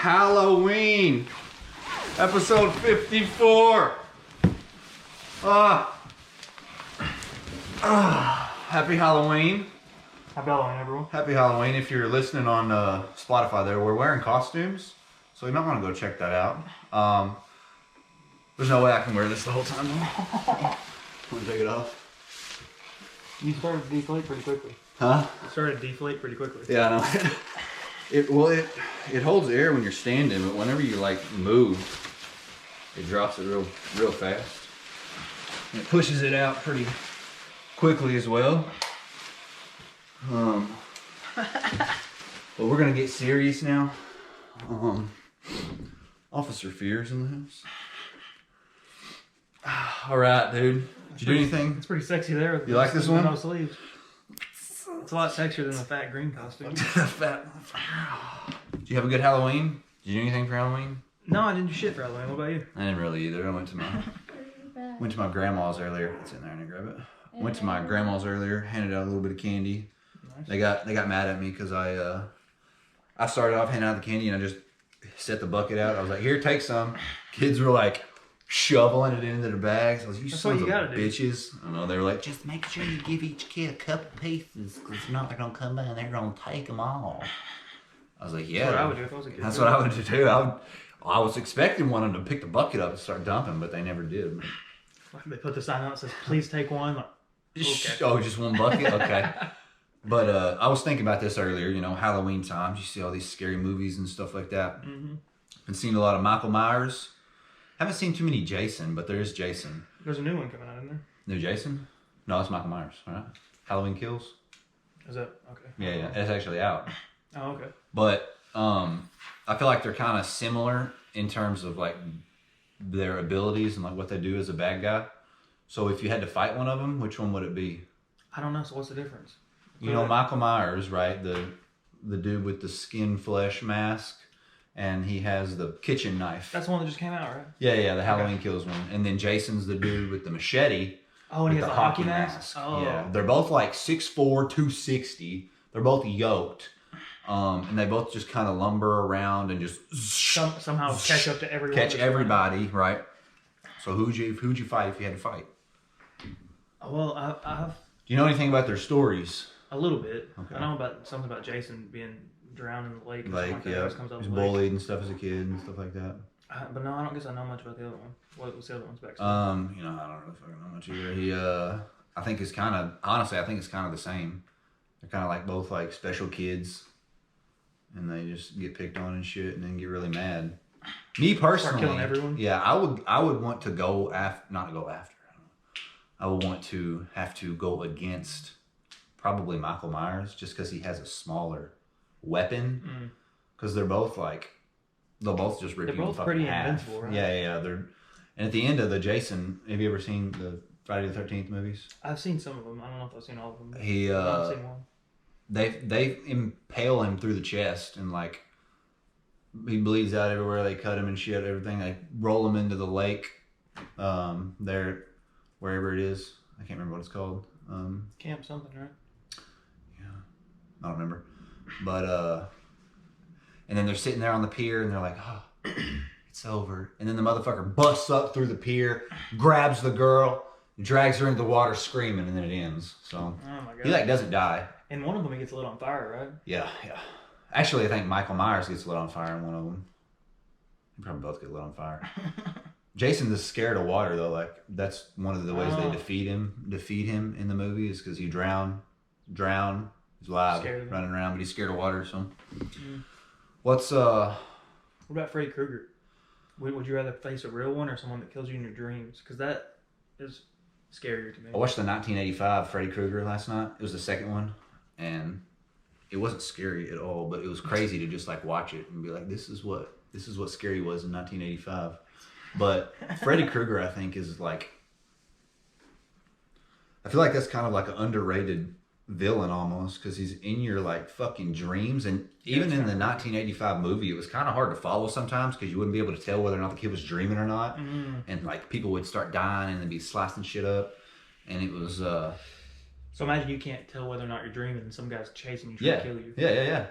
Halloween, episode 54. Happy Halloween. Happy Halloween, everyone. Happy Halloween. If you're listening on Spotify there, we're wearing costumes, so you might want to go check that out. There's no way I can wear this the whole time. Let me take it off. You started to deflate pretty quickly. Huh? You started to deflate pretty quickly. Yeah, I know. It holds air when you're standing, but whenever you like move, it drops it real fast. And it pushes it out pretty quickly as well. But we're gonna get serious now. Officer Fear's in the house. All right, dude. Did you do anything? It's pretty sexy there. You like this one? No sleeves. It's a lot sexier than the fat green costume. Fat. Did you have a good Halloween? Did you do anything for Halloween? No, I didn't do shit for Halloween. What about you? I didn't really either. I went to my grandma's earlier. It's in there. I didn't grab it. Went to my grandma's earlier. Handed out a little bit of candy. Nice. They got mad at me because I started off handing out the candy and I just set the bucket out. I was like, "Here, take some." Kids were like shoveling it into their bags. I was like, "You sons of bitches!" I know they were like, "Just make sure you give each kid a couple pieces, because if not, they're gonna come by and they're gonna take them all." I was like, "Yeah." That's what I would do if I was a kid. That's what I would do too. I was expecting one of them to pick the bucket up and start dumping, but they never did. They put the sign out that says, "Please take one." Like, okay. Oh, just one bucket? Okay. But I was thinking about this earlier, you know, Halloween times. You see all these scary movies and stuff like that. Mm-hmm. Been seeing a lot of Michael Myers. Haven't seen too many Jason, but there is Jason. There's a new one coming out, isn't there? New Jason? No, it's Michael Myers, right? Halloween Kills. Is that okay? Yeah, it's actually out. Oh, okay. But I feel like they're kind of similar in terms of like their abilities and like what they do as a bad guy. So if you had to fight one of them, which one would it be? I don't know. So what's the difference? You know Michael Myers, right? The dude with the skin flesh mask, and he has the kitchen knife. That's the one that just came out, right? Yeah, the Halloween Kills one. And then Jason's the dude with the machete. Oh, and he has the hockey mask? Oh. Yeah, they're both like 6'4", 260. They're both yoked. And they both just kind of lumber around and just somehow catch up to everyone. Catch everybody, right? So who'd you fight if you had to fight? Well, I've... Do you know anything about their stories? A little bit. Okay. I know about something about Jason being drowned in the lake. Yeah. He's bullied and stuff as a kid and stuff like that. But no, I don't guess I know much about the other one. What's the other one's backstory? You know, I don't really fucking know much either. He, I think it's kind of the same. They're kind of like both like special kids, and they just get picked on and shit, and then get really mad. Me personally, start killing everyone. Yeah, I would want to go after, not go after. I would want to have to go against probably Michael Myers, just because he has a smaller weapon. Because they'll both just rip you in fucking half. They're both pretty invincible, right? Yeah. And at the end of the Jason, have you ever seen the Friday the 13th movies? I've seen some of them. I don't know if I've seen all of them. I've seen one. They impale him through the chest, and like he bleeds out everywhere. They cut him and shit, everything. They roll him into the lake. There, wherever it is, I can't remember what it's called. Camp something, right? Yeah, I don't remember. But and then they're sitting there on the pier, and they're like, "Oh, it's over." And then the motherfucker busts up through the pier, grabs the girl, drags her into the water, screaming, and then it ends. So oh my God. He like doesn't die. And one of them he gets lit on fire, right? Yeah. Actually, I think Michael Myers gets lit on fire in one of them. They probably both get lit on fire. Jason's is scared of water though. Like that's one of the ways they defeat him in the movie is because he drown. He's alive, running around, but he's scared of water. So, What about Freddy Krueger? Would you rather face a real one or someone that kills you in your dreams? Because that is scarier to me. I watched the 1985 Freddy Krueger last night. It was the second one, and it wasn't scary at all. But it was crazy to just like watch it and be like, "This is what scary was in 1985." But Freddy Krueger, I think, is like, I feel like that's kind of like an underrated villain almost, because he's in your like fucking dreams. And even in the 1985 movie, it was kind of hard to follow sometimes because you wouldn't be able to tell whether or not the kid was dreaming or not. And like people would start dying and they'd be slicing shit up, and it was so imagine you can't tell whether or not you're dreaming and some guy's chasing you trying to kill you. Yeah.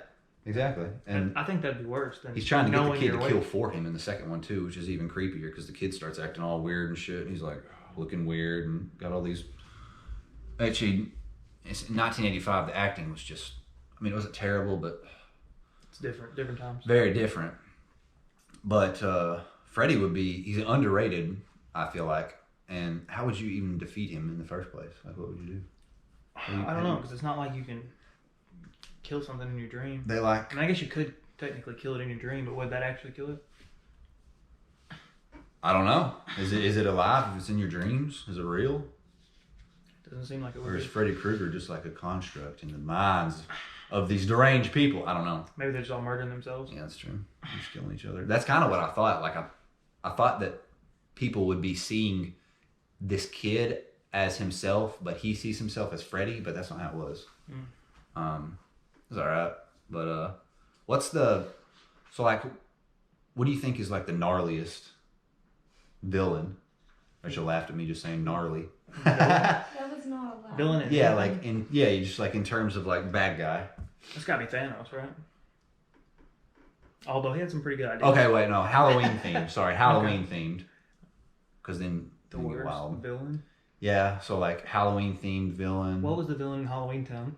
Exactly. And I think that'd be worse than he's trying to get the kid to you're kill awake. for him in the second one too, which is even creepier because the kid starts acting all weird and shit. And he's like looking weird and got all these. Actually, it's 1985. The acting was just. I mean, it wasn't terrible, but It's different times. very different. But Freddy would be. He's underrated. I feel like. And how would you even defeat him in the first place? Like, what would you do? I don't know, because it's not like you can kill something in your dream. They like. I mean, I guess you could technically kill it in your dream, but would that actually kill it? I don't know. Is it alive if it's in your dreams? Is it real? Doesn't seem like it would. Or is Be. Freddy Krueger just like a construct in the minds of these deranged people? I don't know. Maybe they're just all murdering themselves. Yeah, that's true. They're just killing each other. That's kind of what I thought. Like I thought that people would be seeing this kid as himself, but he sees himself as Freddy. But that's not how it was. It's all right. But so like, what do you think is like the gnarliest villain? Rachel laughed at me just saying gnarly. That was not allowed. Villain. Yeah, like you just like in terms of like bad guy. It's got to be Thanos, right? Although he had some pretty good ideas. Okay, wait, no, Halloween themed. Sorry, Halloween themed. Because then The you get worst wild. villain. Yeah, so like Halloween themed villain. What was the villain in Halloween Town?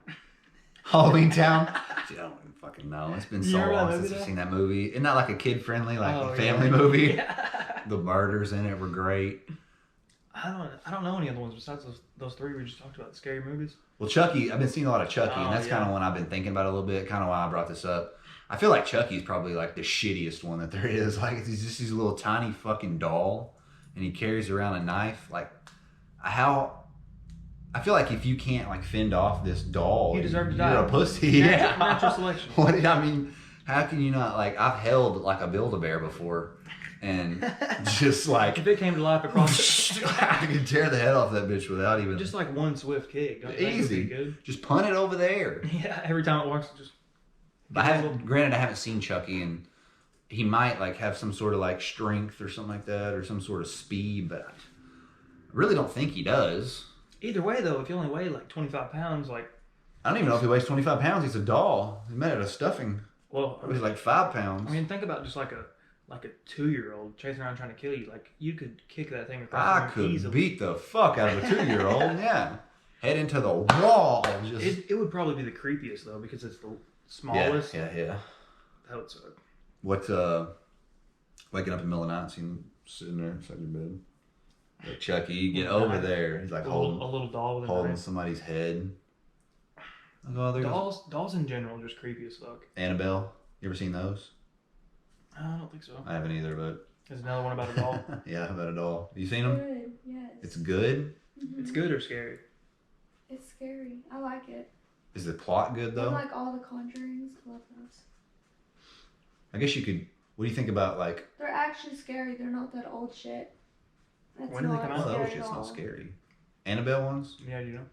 Halloween Town? Dude, I don't even fucking know. It's been You so remember that long movie since I've though? seen that movie. Isn't that like a kid friendly, like Oh, a family yeah. movie? Yeah. The murders in it were great. I don't know any other ones besides those three we just talked about, the scary movies. Well, Chucky, I've been seeing a lot of Chucky, Oh, and that's yeah. kind of one I've been thinking about a little bit, kind of why I brought this up. I feel like Chucky's probably like the shittiest one that there is. Like, he's just his little tiny fucking doll, and he carries around a knife. Like, how... I feel like if you can't like fend off this doll, You deserve to you're die. a pussy. Yeah. Natural selection. What I mean, how can you not like? I've held like a Build-A-Bear before, and just like If it came to life across I can tear the head off that bitch without even just like one swift kick. Don't you think it would be easy. good? Just punt it over there. Yeah, every time it walks, it just. Granted, I haven't seen Chucky, and he might like have some sort of like strength or something like that, or some sort of speed, but I really don't think he does. Either way, though, if you only weigh like 25 pounds, like, I don't even know if he weighs 25 pounds. He's a doll. He made it a stuffing. well, He's like 5 pounds. I mean, think about just like a 2-year-old chasing around trying to kill you. Like, you could kick that thing I across the room could easily. beat the fuck out of a 2-year-old. Yeah. Head into the wall. Just... It would probably be the creepiest though because it's the smallest. Yeah. That would suck. What, waking up in the middle of the night, seeing him sitting there inside your bed. Like, Chucky, get over there. He's like A holding little doll with a holding knife. somebody's head. Like, oh, there goes Dolls in general are just creepy as fuck. Annabelle. You ever seen those? I don't think so. I haven't either, but There's another one about a doll. yeah, about a doll. You seen them? Good, yes. It's good. Mhm. It's good or scary? It's scary. I like it. Is the plot good I though? like all the Conjurings. I love those. I guess you could. What do you think about like? They're actually scary. They're not that old shit. That's When did they not come out? Oh, scary that at shit's all. not scary. Annabelle ones. Yeah, you know.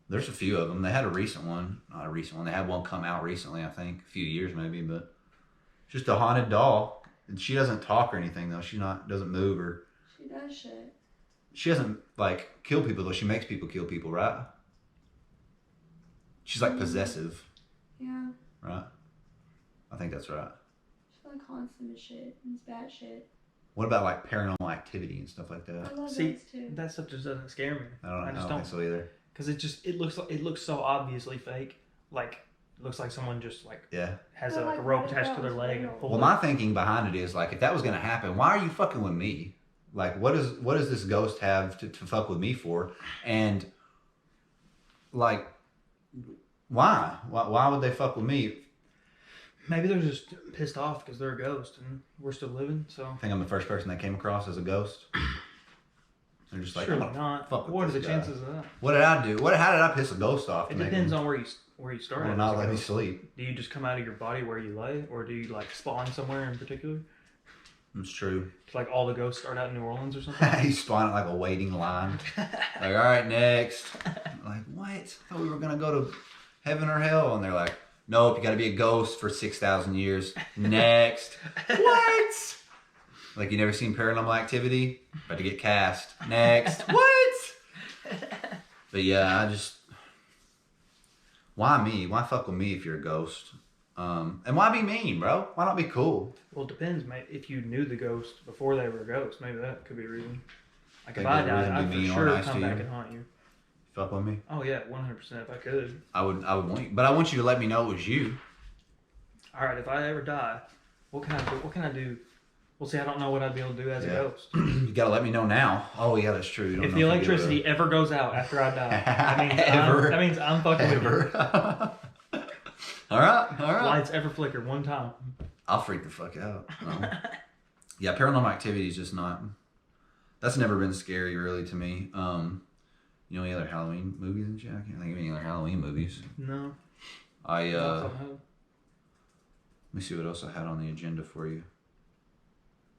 There's a few of them. They had a recent one. Not a recent one. They had one come out recently, I think. A few years maybe, but just a haunted doll. And she doesn't talk or anything though. She doesn't move or She does shit. she doesn't like kill people though. She makes people kill people, right? She's like possessive, Yeah. right? I think that's right. She like haunts them and shit. And it's bad shit. What about like paranormal activity and stuff like I that? love See, those too. that stuff just doesn't scare me. I just don't think so either. Because it looks so obviously fake. Like it looks like someone just like Yeah. has But, a like, rope what if attached that to their was leg real? and pulled Well, it. my thinking behind it is like, if that was gonna happen, why are you fucking with me? Like, what does this ghost have to fuck with me for? And like, why? Why would they fuck with me? Maybe they're just pissed off because they're a ghost and we're still living. So I think I'm the first person they came across as a ghost. They're just like, surely "I'm gonna not. fuck with What are the this guy." chances of that? What did I do? How did I piss a ghost off? It depends on where you started. Well, not as a let me ghost. sleep. Do you just come out of your body where you lay, or do you like spawn somewhere in particular? It's true. It's like all the ghosts start out in New Orleans or something. He spawned like a waiting line. Like, all right, next. I'm like, what? I thought we were gonna go to heaven or hell, and they're like, nope, you got to be a ghost for 6,000 years. Next. What? Like, you never seen Paranormal Activity? About to get cast. Next. What? But yeah, why me? Why fuck with me if you're a ghost? And why be mean, bro? Why not be cool? Well, it depends, mate. If you knew the ghost before they were a ghost, maybe that could be a reason. Like if Think I there's a died, reason to I'd be for mean or sure nice come to back you? and haunt you. Fuck with me. Oh yeah, 100% if I could. I would want you, but I want you to let me know it was you. All right, if I ever die, what can I do? What can I do? Well, see, I don't know what I'd be able to do as a Yeah. ghost. You gotta let me know now. Oh yeah, that's true. You don't If know the you'll be electricity ever goes out after I die, Ever. that means I'm fucking with you. ever. All right. Lights ever flicker one time. I'll freak the fuck out. No. Yeah, paranormal activity is just not. That's never been scary really to me. You know any other Halloween movies and shit? I can't think of any other Halloween movies. No. Let No. me see what else I had on the agenda for you.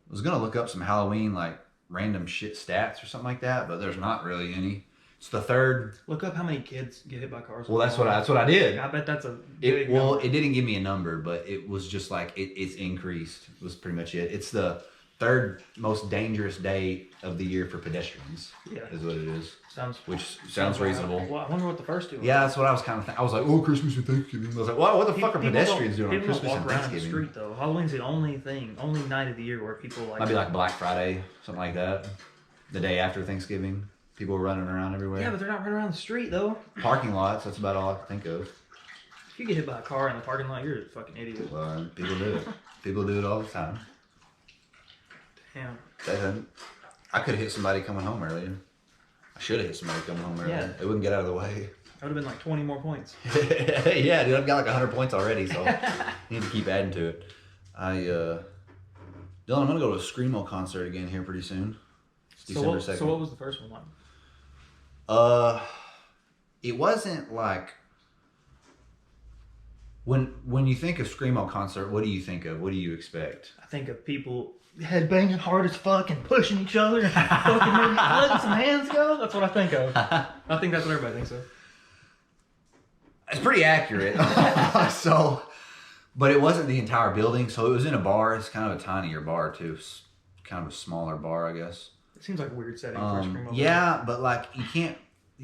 I was gonna look up some Halloween like random shit stats or something like that, but there's not really any. It's the third. Look up how many kids get hit by cars. Well, that's what I did. I bet that's a big Well, number. it didn't give me a number, but it was just like it's increased. Was pretty much it. It's the third most dangerous day of the year for pedestrians. Yeah. Is what it is. Which sounds reasonable. Well, I wonder what the first two are. Yeah, that's what I was kind of thinking. I was like, oh, Christmas and Thanksgiving. I was like, what the fuck are pedestrians doing on People don't Christmas walk and around the Thanksgiving? street though. Halloween's the only night of the year where people like. Might be like Black Friday, something like that. The day after Thanksgiving. People running around everywhere. Yeah, but they're not running around the street though. Parking lots, that's about all I can think of. If you get hit by a car in the parking lot, you're a fucking idiot. Well, people do it. People do it all the time. Damn. I could have hit somebody coming home earlier. I should have hit somebody coming home earlier. Yeah. They wouldn't get out of the way. That would have been like 20 more points. Yeah, dude, I've got like 100 points already, so I need to keep adding to it. Dylan, I'm gonna go to a Screamo concert again here pretty soon. It's December 2nd. So what was the first one like? It wasn't like when you think of Screamo concert, what do you think of? What do you expect? I think of people headbanging hard as fuck and pushing each other and fucking maybe letting some hands go. That's what I think of. I think that's what everybody thinks of. It's pretty accurate. So, but it wasn't the entire building. So it was in a bar. It's kind of a tinier bar too. It's kind of a smaller bar, I guess. It seems like a weird setting for a Screamo. Yeah, but like you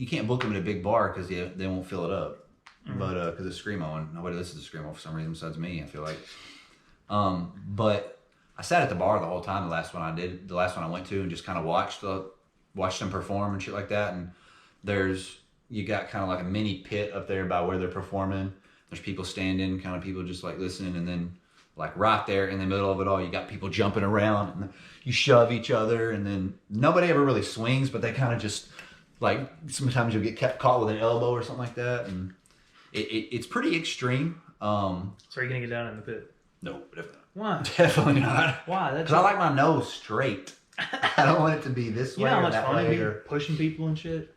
can't book them in a big bar because they won't fill it up. Mm-hmm. But because it's Screamo and nobody listens to Screamo for some reason besides me, I feel like. But I sat at the bar the whole time. The last one I went to, and just kind of watched them perform and shit like that. And you got kind of like a mini pit up there by where they're performing. There's people standing, kind of people just like listening, and then like right there in the middle of it all, you got people jumping around, and you shove each other, and then nobody ever really swings, but they kind of just like sometimes you'll get caught with an elbow or something like that, and it's pretty extreme. So are you gonna get down in the pit? No, definitely not. Why? Definitely not. Why? Because I like my nose straight. I don't want it to be this You way know how or much that fun it'd way. be Or... pushing people and shit?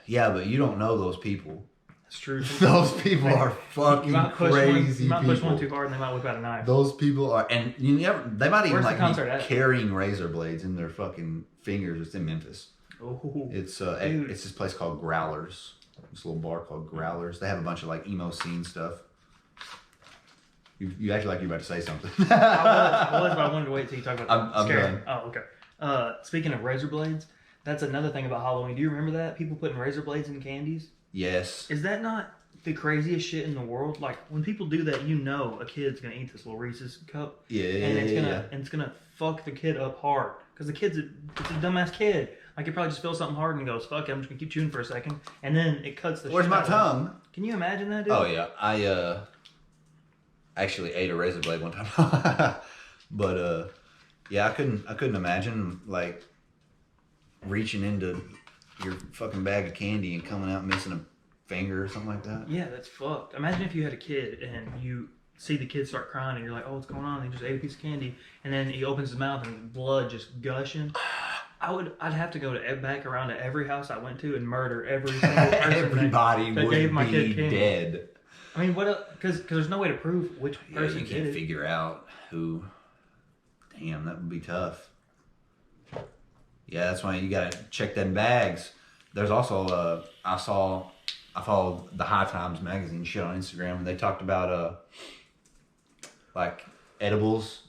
Yeah, but you don't know those people. That's true. Those people are fucking crazy You might push people. one too hard and they might whip out a knife. Those people are, and they might even Where's the like concert be at? carrying razor blades in their fucking fingers. It's in Memphis. Oh, It's dude. it's this place called Growlers. This little bar called Growlers. They have a bunch of like emo scene stuff. You act like you're about to say something. I was, but I wanted to wait till you talk about I'm scaring. done. Oh, okay. Speaking of razor blades, that's another thing about Halloween. Do you remember that? People putting razor blades in candies? Yes. Is that not the craziest shit in the world? Like when people do that, you know a kid's gonna eat this little Reese's cup, Yeah. and it's gonna fuck the kid up hard because it's a dumbass kid. Like he probably just feels something hard and goes, "Fuck it, I'm just gonna keep chewing for a second," and then it cuts the. Where's shit my out of him. tongue? Can you imagine that, dude? Oh yeah, I actually ate a razor blade one time, but yeah, I couldn't imagine like reaching into your fucking bag of candy and coming out missing a finger or something like that. Yeah, that's fucked. Imagine if you had a kid and you see the kid start crying and you're like, "Oh, what's going on?" And he just ate a piece of candy, and then he opens his mouth and blood just gushing. I'd have to go back around to every house I went to and murder every single person Everybody that would gave my be kid candy. dead. I mean, what? Because there's no way to prove which Yeah, person you did can't it. figure out who. Damn, that would be tough. Yeah, that's why you gotta check them bags. There's also I followed the High Times magazine shit on Instagram, and they talked about like edibles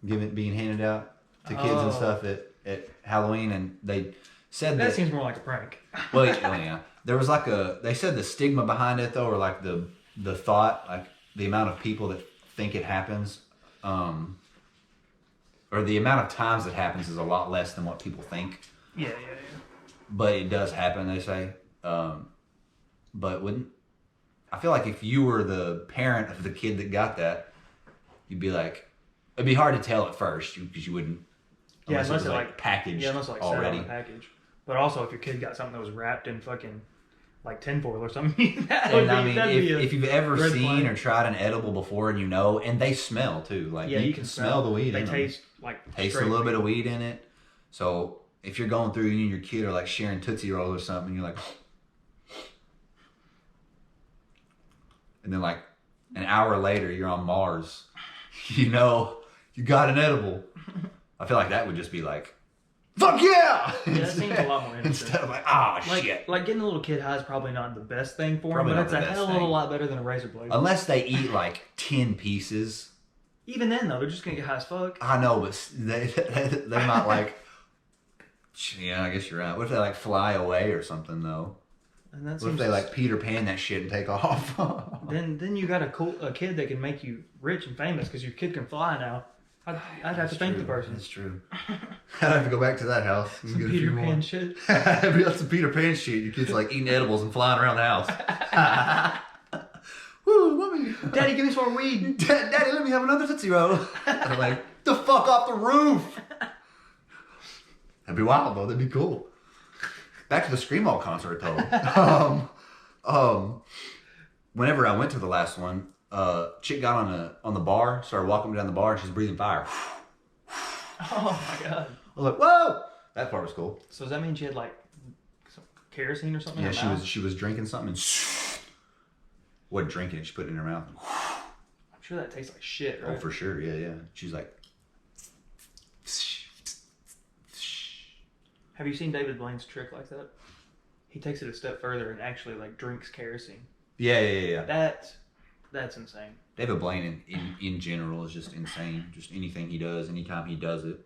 being handed out to kids and stuff at Halloween, and they said That seems more like a prank. well, yeah, there was like they said the stigma behind it though, or like the thought, like the amount of people that think it happens, or the amount of times it happens is a lot less than what people think. Yeah. But it does happen, they say. But I feel like if you were the parent of the kid that got that, you'd be like, it'd be hard to tell at first because you wouldn't. Unless it was it like packaged. Yeah, unless it like already. Set on the package. But also, if your kid got something that was wrapped in fucking like tinfoil or something, if you've ever seen flag. or tried an edible before and and they smell too. Like you can smell the weed. They in taste them. like taste a little bit of weed in it. So if you're going through and you and your kid are like sharing Tootsie Rolls or something, you're like, and then like an hour later you're on Mars, you got an edible. I feel like that would just be like, fuck yeah! That seems a lot more interesting. Instead of like, shit. Like getting a little kid high is probably not the best thing for Probably him, but not it's the a best hell of a thing. lot better than a razor blade. Unless they eat like 10 pieces. Even then, though, they're just gonna get high as fuck. I know, but they might like, yeah, I guess you're right. What if they like fly away or something though? And that What if they like Peter Pan that shit and take off? Then you got a kid that can make you rich and famous because your kid can fly now. I'd have to thank the person. That's true. I'd have to go back to that house. Some Peter Pan shit. That's some Peter Pan shit. Your kid's like eating edibles and flying around the house. Woo, mommy. Daddy, give me some more weed. Daddy, let me have another Tootsie Roll. I'm like, the fuck off the roof. That'd be wild though. That'd be cool. Back to the Screamo concert though. Whenever I went to the last one, chick got on the bar, started walking down the bar, and she's breathing fire. Oh my god! I was like, whoa! That part was cool. So does that mean she had like some kerosene or something? Yeah, in her she mouth? was drinking something and wasn't drinking it. She put it in her mouth. I'm sure that tastes like shit, right? Oh, for sure. Yeah. She's like. Have you seen David Blaine's trick like that? He takes it a step further and actually like drinks kerosene. Yeah. That's insane. David Blaine in general is just insane. Just anything he does, anytime he does it,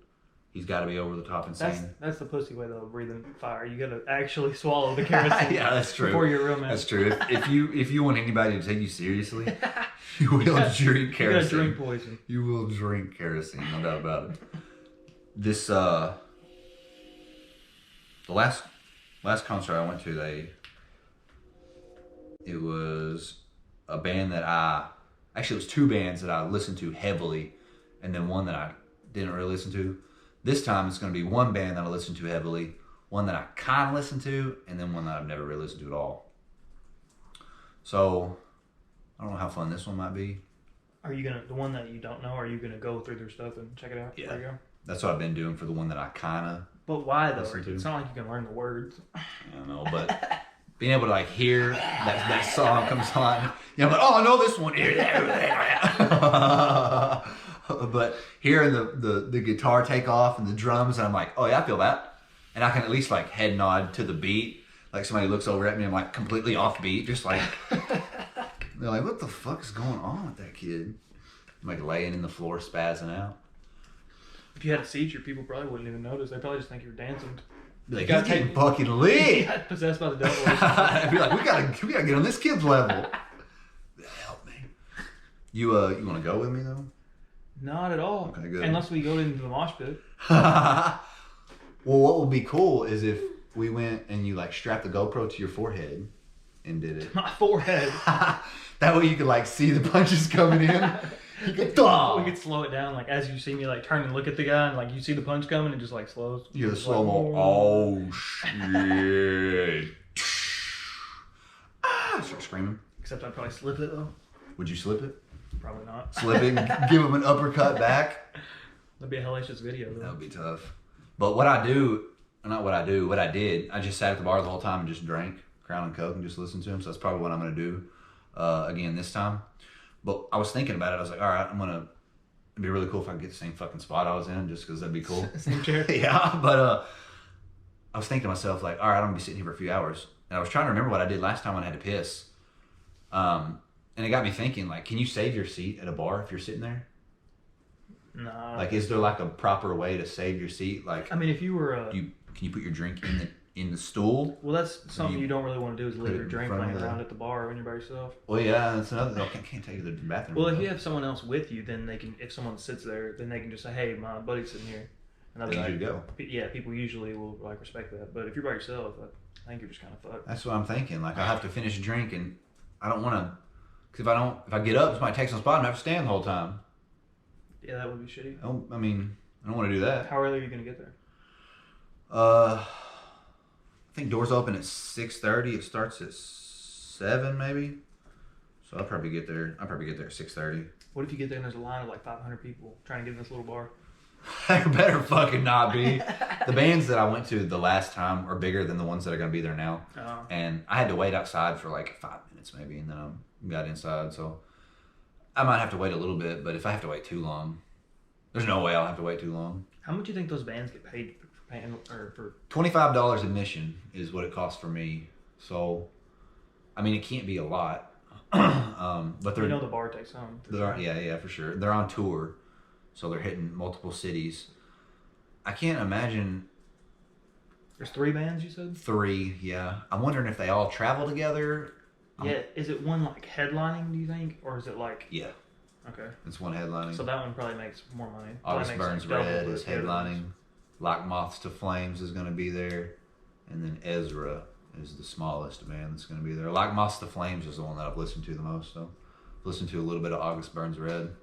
he's got to be over the top insane. That's the pussy way though, of breathing fire. You gotta actually swallow the kerosene. Yeah, that's true. Before you're a real man. That's true. If you want anybody to take you seriously, you will drink kerosene. You gotta drink poison. You will drink kerosene, no doubt about it. This the last concert I went to, it was a band that it was two bands that I listened to heavily, and then one that I didn't really listen to. This time it's going to be one band that I listened to heavily, one that I kind of listened to, and then one that I've never really listened to at all. So I don't know how fun this one might be. Are you the one that you don't know, are you gonna go through their stuff and check it out? Yeah. You go? That's what I've been doing for the one that I kind of. But why though? Listen to. It's not like you can learn the words. I don't know, but being able to like hear that song comes on, I'm like, oh, I know this one. But hearing the guitar take off and the drums, and I'm like, oh yeah, I feel that, and I can at least like head nod to the beat. Like somebody looks over at me, I'm like completely off beat, just like they're like, what the fuck is going on with that kid? I'm like laying in the floor spazzing out. If you had a seizure, people probably wouldn't even notice. They probably just think you're dancing. Like, he's getting fucking lit. You got possessed by the devil. I'd be like, we gotta get on this kid's level. Help me. You want to go with me though? Not at all. Okay, good. Unless we go into the mosh pit. Well, what would be cool is if we went and you like strapped the GoPro to your forehead and did it. My forehead. That way you could like see the punches coming in. You could, we could slow it down, like as you see me like turn and look at the guy, and like you see the punch coming, and just like slows. You're slow mo. Oh shit! Start screaming. Except I'd probably slip it though. Would you slip it? Probably not. Slip it. Give him an uppercut back. That'd be a hellacious video though. That would be tough. But what I did, I just sat at the bar the whole time and just drank Crown and Coke and just listened to him. So that's probably what I'm gonna do again this time. But I was thinking about it. I was like, all right, it'd be really cool if I could get the same fucking spot I was in, just because that'd be cool. Same chair. Yeah, but I was thinking to myself, like, all right, I'm gonna be sitting here for a few hours, and I was trying to remember what I did last time when I had to piss. And it got me thinking, like, can you save your seat at a bar if you're sitting there? Nah. Like, is there like a proper way to save your seat? Like, I mean, if you were can you put your drink in the stool. Well, that's something you don't really want to do is put leave it your in drink front laying of the- around at the bar when you're by yourself. Well, yeah, that's another thing. I can't take you to the bathroom. Well, if you have someone else with you, then they can. If someone sits there, then they can just say, "Hey, my buddy's sitting here," and then you go. Yeah, people usually will like respect that. But if you're by yourself, I think you're just kind of fucked. That's what I'm thinking. Like I have to finish a drink, and I don't want to. Because if I get up, somebody takes my spot, and I have to stand the whole time. Yeah, that would be shitty. I don't want to do that. How early are you gonna get there? I think doors open at 6:30. It starts at 7 maybe. So I'll probably get there at 6:30. What if you get there and there's a line of like 500 people trying to get in this little bar? There better fucking not be. The bands that I went to the last time are bigger than the ones that are gonna be there now. Oh. And I had to wait outside for like 5 minutes maybe, and then I got inside. So I might have to wait a little bit, but if I have to wait too long, there's no way I'll have to wait too long. How much do you think those bands get paid for paying or for? $25 admission is what it costs for me. So, I mean, it can't be a lot. But they're the bar takes home. yeah, for sure. They're on tour, so they're hitting multiple cities. I can't imagine. There's 3 bands, you said? 3, yeah. I'm wondering if they all travel together. Yeah, is it one like headlining, do you think? Or is it like... Yeah, Okay. it's one headlining. So that one probably makes more money. August Probably Burns makes, like, Red double is the other headlining. ones. Like Moths to Flames is going to be there. And then Ezra is the smallest band that's going to be there. Like Moths to Flames is the one that I've listened to the most. So I've listened to a little bit of August Burns Red.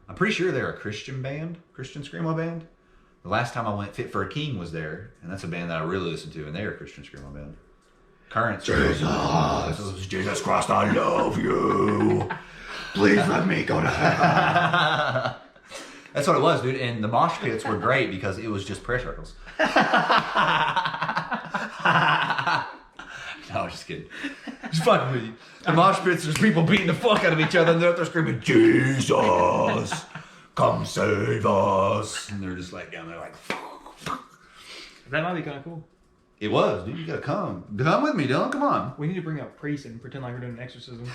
I'm pretty sure they're a Christian band, Christian Screamo band. The last time I went, Fit for a King was there. And that's a band that I really listen to. And they're a Christian Screamo band. Current Jesus Christ, I love you. Please let me go to heaven. That's what it was, dude. And the mosh pits were great because it was just prayer circles. No, I'm just kidding. Just fucking with you. The mosh pits, there's people beating the fuck out of each other and they're up there screaming, Jesus, come save us. And they're just like down there like... That might be kind of cool. It was, dude. You gotta come. Come with me, Dylan. Come on. We need to bring out priests and pretend like we're doing an exorcism.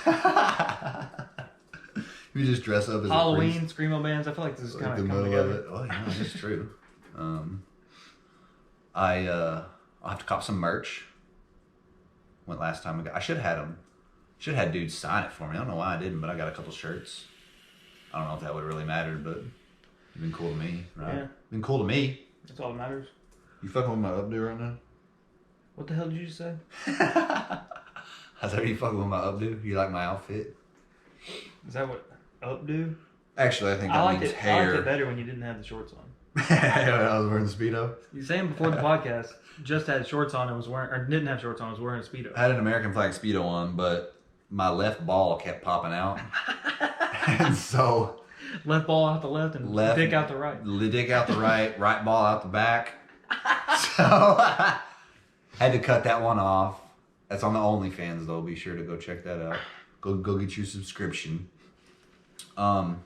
You just dress up as Halloween, a priest. Screamo bands. I feel like this is kind Like of the coming middle together. of it. Oh, yeah, that's true. I'll have to cop some merch. Went last time. I should have had them. Should have had dudes sign it for me. I don't know why I didn't, but I got a couple shirts. I don't know if that would have really mattered, but you've been cool to me, right? Yeah. Been cool to me. That's all that matters. You fucking with my updo right now? What the hell did you just say? I thought you fucking with my updo. You like my outfit? Is that what updo? Actually, I think that I liked means it. hair. I liked it better when you didn't have the shorts on. I was wearing the Speedo. You saying before the podcast, just had shorts on and was wearing, or didn't have shorts on, was wearing a Speedo. I had an American flag Speedo on, but my left ball kept popping out. And so... Left ball out the left and dick out the right. Dick out the right, right ball out the back. So had to cut that one off. That's on the OnlyFans though. Be sure to go check that out. Go get your subscription. I'm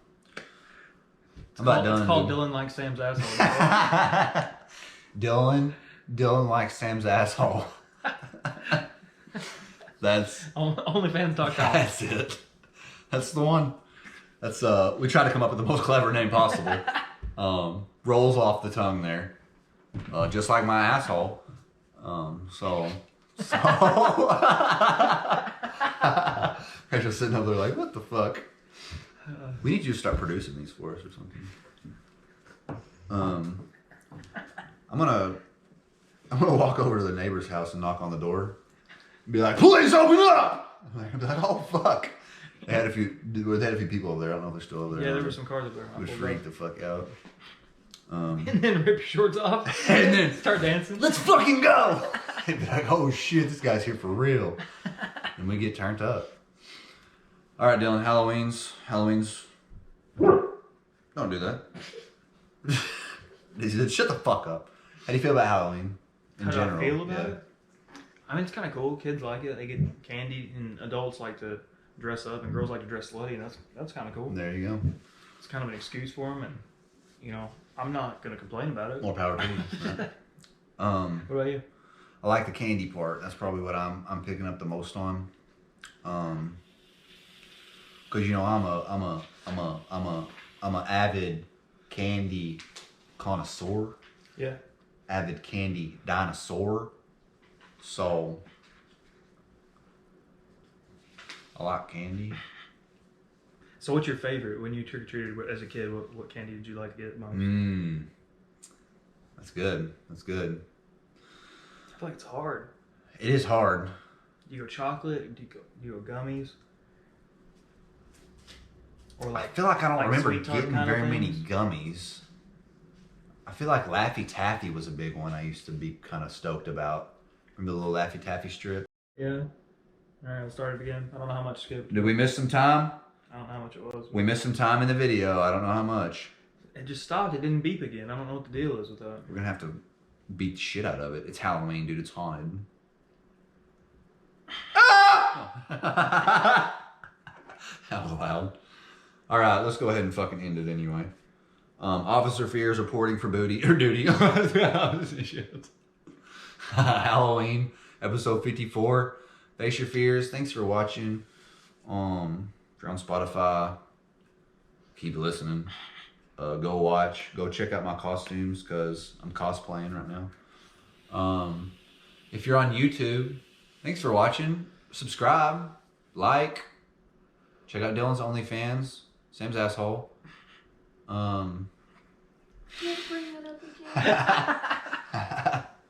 about done. It's called dude. Dylan Likes Sam's Asshole. Dylan likes Sam's asshole. That's OnlyFans.com. That's it. That's the one. That's we try to come up with the most clever name possible. Rolls off the tongue there. Just like my asshole. So I'm just sitting up there like, what the fuck? We need you to start producing these for us or something. I'm gonna walk over to the neighbor's house and knock on the door and be like, please open up! I'm like, oh fuck. They had a few people over there. I don't know if they're still over there. Yeah, there were some cars up there. Would freak the fuck out. And then rip your shorts off. And then start dancing. Let's fucking go! They'd be like, oh shit, this guy's here for real. And we get turned up. Alright, Dylan, Halloween's. Don't do that. Shut the fuck up. How do you feel about Halloween? In How general? do I feel about it? I mean, it's kind of cool. Kids like it. They get candy, and adults like to dress up, and girls like to dress slutty, and that's kind of cool. There you go. It's kind of an excuse for them, and I'm not gonna complain about it. More power to you. Right? What about you? I like the candy part. That's probably what I'm picking up the most on. Cause I'm a avid candy connoisseur. Yeah. Avid candy dinosaur. So, I like candy. So what's your favorite when you trick or treated as a kid? What candy did you like to get most? That's good. That's good. I feel like it's hard. It is hard. Do you go chocolate? Do you go gummies? Or I feel like I don't remember Sweet Tart getting kind of very many things? gummies. I feel like Laffy Taffy was a big one I used to be kind of stoked about. Remember the little Laffy Taffy strip? Yeah. All right, let's start it again. I don't know how much skipped. Did we miss some time? I don't know how much it was. We missed some time in the video. I don't know how much. It just stopped. It didn't beep again. I don't know what the deal is with that. We're gonna have to beat the shit out of it. It's Halloween, dude. It's haunted. Ah! That was loud. All right, let's go ahead and fucking end it anyway. Officer Fears reporting for duty. Halloween, episode 54. Face your fears. Thanks for watching. If you're on Spotify, keep listening. Go watch. Go check out my costumes because I'm cosplaying right now. If you're on YouTube, thanks for watching. Subscribe, like, check out Dylan's OnlyFans. Sam's asshole. Don't bring that up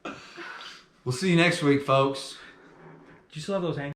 again. We'll see you next week, folks. Do you still have those hands?